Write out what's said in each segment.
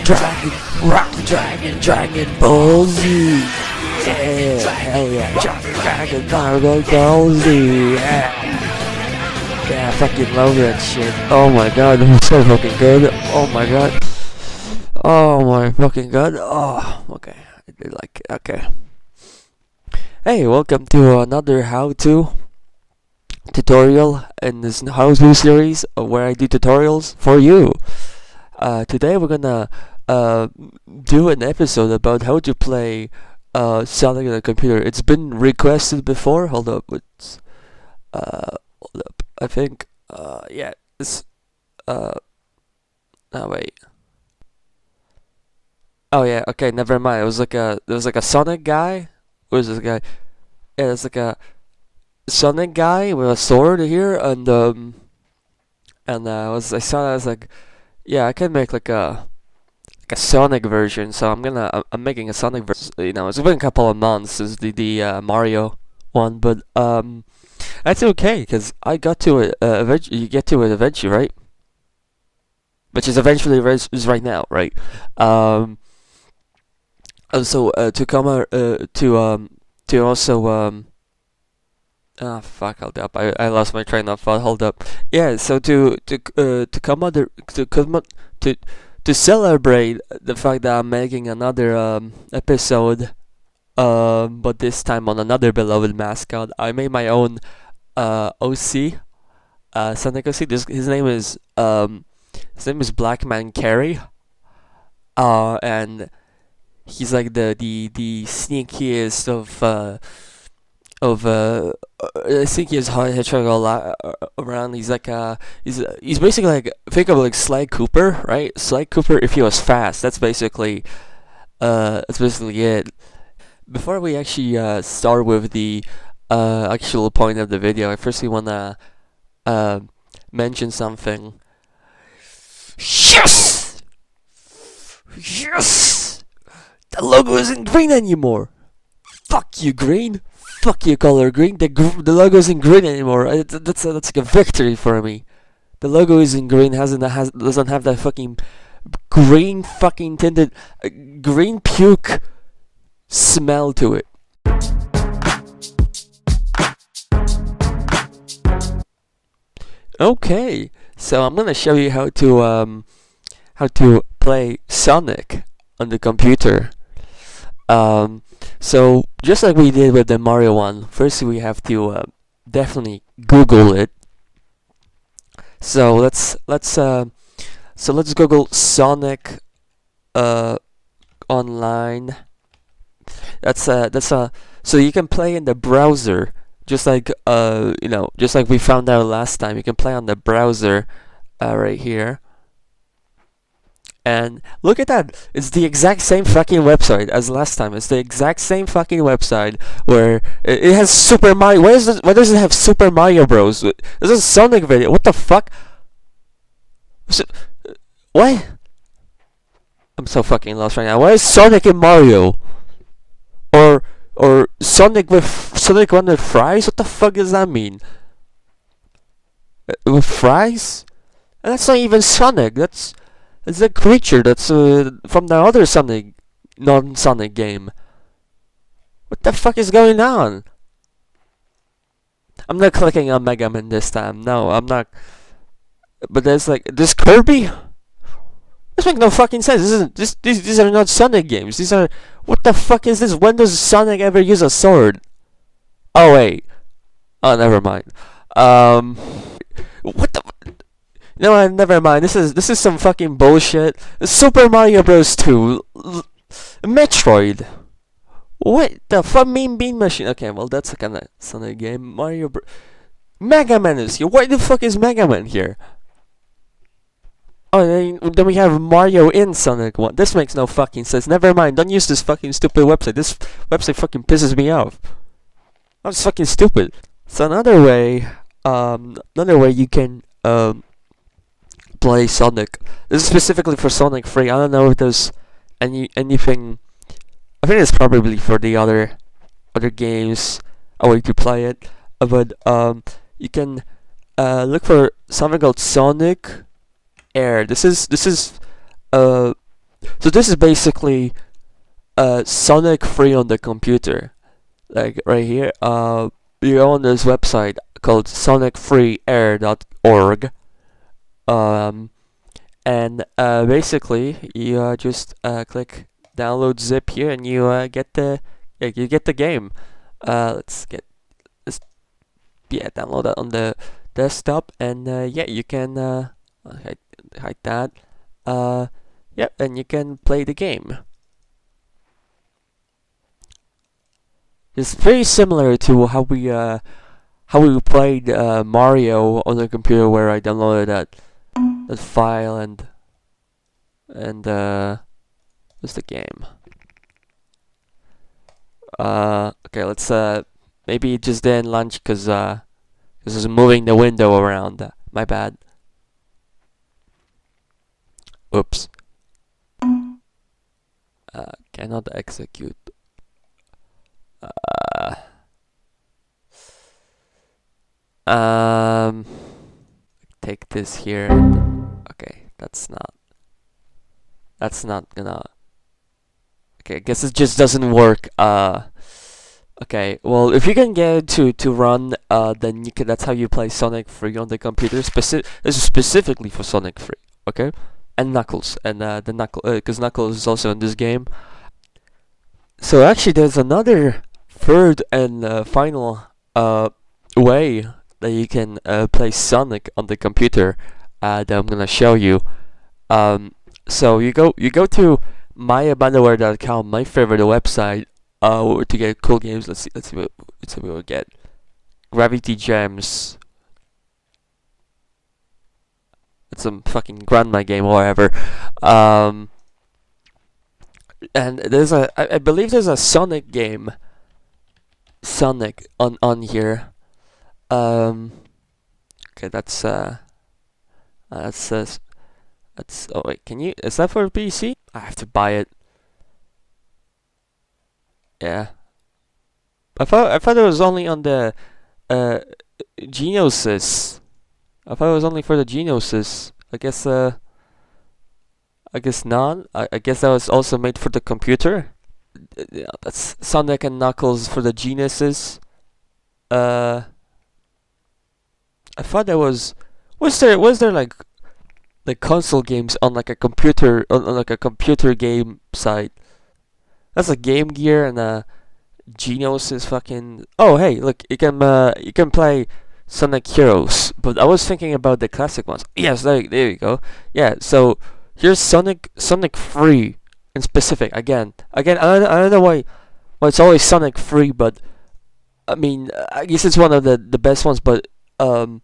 Dragon, Rock the Dragon, Dragon Ball Z. Yeah, hell yeah. Dragon, Ball Z. Yeah, I fucking love that shit. Oh my god, it's so fucking good. Oh my god. Oh my fucking god. Oh, okay. I did like it. Okay. Hey, welcome to another how-to tutorial in this how-to series where I do tutorials for you. Today we're gonna do an episode about how to play Sonic on a computer. It's been requested before. Hold up, it's hold up. I think yeah, it's no wait. Oh yeah, okay, never mind. It was like there was like a Sonic guy. Who is this guy? Yeah, it's like a Sonic guy with a sword here, and I saw that. I was like, yeah, I can make like a Sonic version. So I'm making a Sonic version. You know, it's been a couple of months since the Mario one, but that's okay because I got to it. Eventually, you get to it eventually, right? Which is eventually is right now, right? Also to come out to also ah fuck, hold up, I lost my train of thought. Hold up. Yeah, so to come out to celebrate the fact that I'm making another episode, but this time on another beloved mascot, I made my own OC, Sonic OC. His name is Blackman Carey, and he's like the sneakiest I think he's hedgehog around. He's like he's basically like, think of like Sly Cooper, right? Sly Cooper if he was fast. That's basically it. Before we actually start with the actual point of the video, I firstly wanna mention something. Yes! Yes! The logo isn't green anymore. Fuck you, green. Fuck you, color green. The logo isn't green anymore. That's like a victory for me. The logo isn't green. Doesn't have that fucking green fucking tinted green puke smell to it. Okay, so I'm gonna show you how to play Sonic on the computer. So just like we did with the Mario one, first we have to definitely Google it. So let's Google Sonic online. So you can play in the browser, just like just like we found out last time. You can play on the browser right here. And look at that! It's the exact same fucking website as last time. It's the exact same fucking website where it has Super Mario. Why does it have Super Mario Bros? This is a Sonic video. What the fuck? Why? I'm so fucking lost right now. Why is Sonic and Mario? Or Sonic one with fries? What the fuck does that mean? With fries? And that's not even Sonic. It's a creature that's from the other Sonic, non-Sonic game. What the fuck is going on? I'm not clicking on Mega Man this time. No, I'm not. But there's like this Kirby. This makes no fucking sense. These are not Sonic games. These are. What the fuck is this? When does Sonic ever use a sword? Oh wait. Oh, never mind. What the. No, never mind. This is some fucking bullshit. Super Mario Bros. 2, Metroid. What the fuck? Mean Bean Machine. Okay, well that's a kind of Sonic game. Mega Man is here. Why the fuck is Mega Man here? Oh, then we have Mario in Sonic 1. This makes no fucking sense. Never mind. Don't use this fucking stupid website. This website fucking pisses me off. That's fucking stupid. So another way you can play Sonic. This is specifically for Sonic 3. I don't know if there's anything. I think it's probably for the other games a way to play it. But you can look for something called Sonic Air. This is So this is basically Sonic free on the computer. Like right here, you go on this website called sonicfreeair.org. And basically you just click download zip here, and you get the game. Let's download that on the desktop, and yeah, you can hide that. Yep, and you can play the game. It's very similar to how we played Mario on the computer, where I downloaded that file and just the game. Okay, let's maybe it just didn't launch because it's moving the window around. My bad. Oops. Cannot execute. Take this here. Okay, that's not gonna. Okay, I guess it just doesn't work. Okay, well, if you can get it to run, then you can. That's how you play Sonic Free on the computer. This is specifically for Sonic Free. Okay, and Knuckles, and because Knuckles is also in this game. So actually, there's another third and final way that you can play Sonic on the computer that I'm gonna show you. So you go to myabandonware.com, my favorite website, to get cool games. Let's see what we'll get. Gravity Gems. It's some fucking grandma game or whatever. And there's I believe there's a Sonic game. Sonic on here. Okay, that's oh wait, is that for PC? I have to buy it. Yeah. I thought it was only on the Genesis. I thought it was only for the Genesis. I guess not. I guess that was also made for the computer. Yeah, that's Sonic and Knuckles for the Genesis. I thought there was there like console games on like a computer on like a computer game site. That's a Game Gear and a Genesis fucking. Oh hey, look, you can play Sonic Heroes, but I was thinking about the classic ones. Yes, there you go. Yeah, so here's Sonic Free in specific. Again, I don't know why it's always Sonic Free, but I mean, I guess it's one of the best ones. But what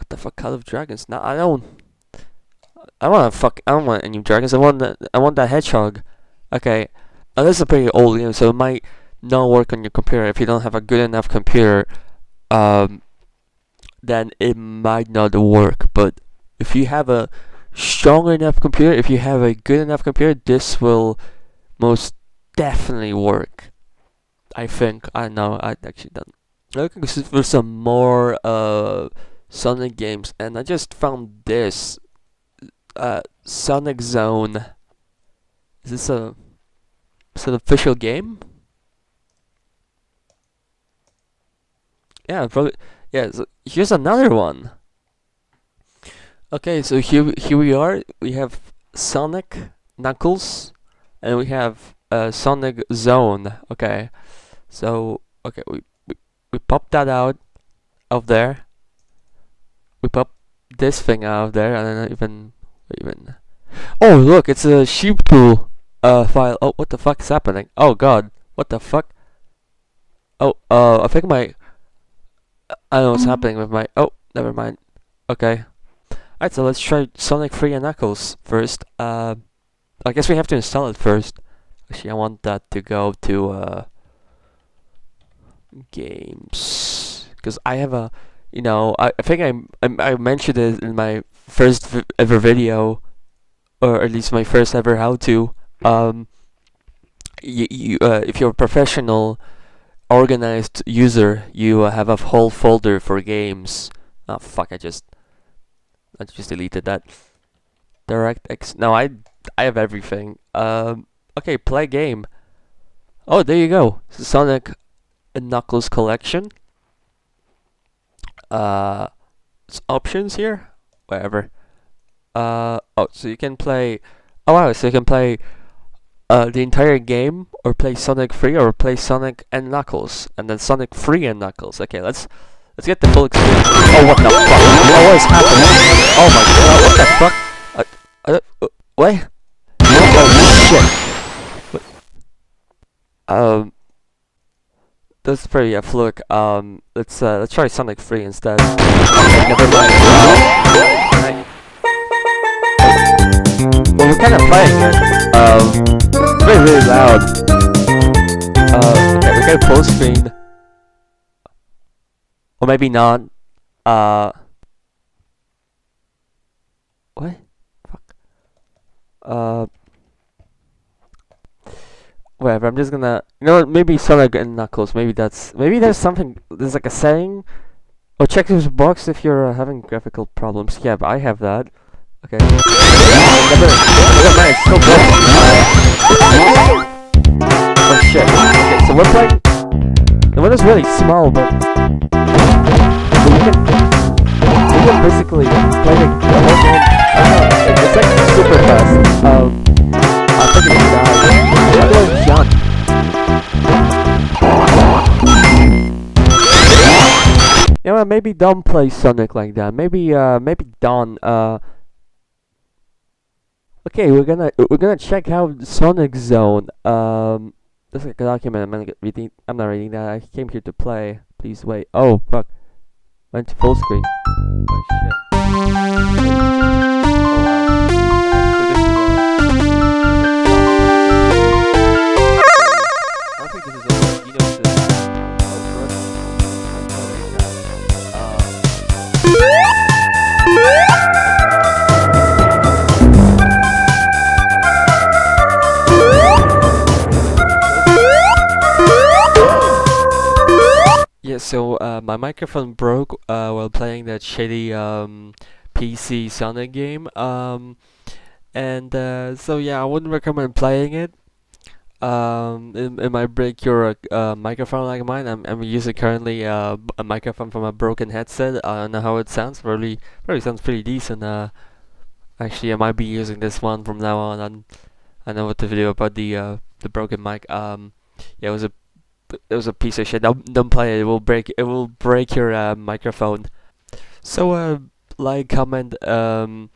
the fuck, Call of Dragons? No, I don't want any dragons. I want that hedgehog. Okay, this is a pretty old game, so it might not work on your computer. If you don't have a good enough computer, then it might not work. But if you have a strong enough computer, if you have a good enough computer, this will most definitely work. I think. I know. I actually don't. Looking for some more Sonic games, and I just found this Sonic Zone. Is this an official game? Yeah, probably. Yeah. So here's another one. Okay, so here we are. We have Sonic, Knuckles, and we have Sonic Zone. Okay, so okay, we pop that out of there. We pop this thing out of there, and then even. Oh look, it's a sheep pool file. Oh, what the fuck is happening? Oh god, what the fuck? Oh, I think I know what's happening with my. Oh, never mind. Okay. Alright, so let's try Sonic Free and Knuckles first. I guess we have to install it first. Actually, I want that to go to games, because I have a, I think I mentioned it in my first ever video, or at least my first ever how-to. If you're a professional, organized user, you have a whole folder for games. Oh fuck! I just deleted that. DirectX. No, I I have everything. Okay, play game. Oh, there you go. Sonic and Knuckles collection. Options here, whatever. Oh, so you can play. Oh wow, so you can play the entire game, or play Sonic 3, or play Sonic and Knuckles, and then Sonic 3 and Knuckles. Okay, let's get the full experience. Oh, what the fuck? Oh, what is happening? Oh my god, what the fuck? What? Oh shit. What? That's pretty fluke. Let's try Sonic 3 instead. Okay, never mind. Well, we're kind of playing it. It's really loud. Okay, we got a full screen. Or maybe not. What? Fuck. Whatever, I'm just gonna... You know what, maybe Sonic and Knuckles, maybe there's something... There's like a setting... Oh, check this box if you're having graphical problems. Yeah, but I have that. Okay. Never mind, it's so good. Oh shit. Okay, so we're playing... The one is really small, but... we can basically play the whole game. I don't know, it's like super fast. I think it's died. It's John. You know, maybe don't play Sonic like that. Maybe don't. Okay, we're gonna check out Sonic Zone. There's like a document. I'm not reading that. I came here to play. Please wait. Oh fuck. Went to full screen. Oh shit. Yeah, so my microphone broke while playing that shitty PC Sonic game. So yeah, I wouldn't recommend playing it. It might break your microphone like mine. I'm using currently a microphone from a broken headset. I don't know how it sounds. Probably sounds pretty decent. Actually, I might be using this one from now on. I know what the video about the broken mic. Yeah, it was a piece of shit. Don't play it. It will break your microphone. So like, comment, and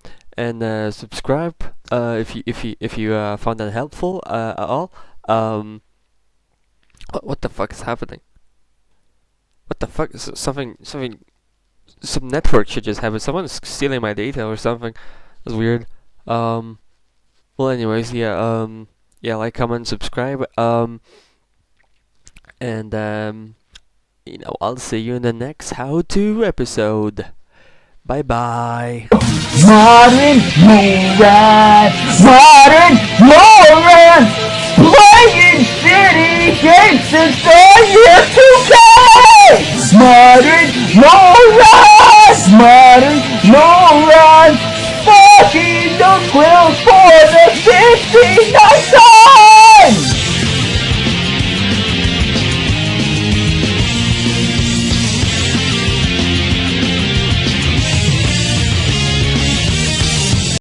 subscribe if you found that helpful at all. What the fuck is happening? What the fuck is some network shit just happened. Someone's stealing my data or something. That's weird. Well, anyways, yeah. Yeah, like, comment, subscribe. And you know, I'll see you in the next how-to episode. Bye bye. Modern Moran, playing city games since the year 2000. Modern Moran.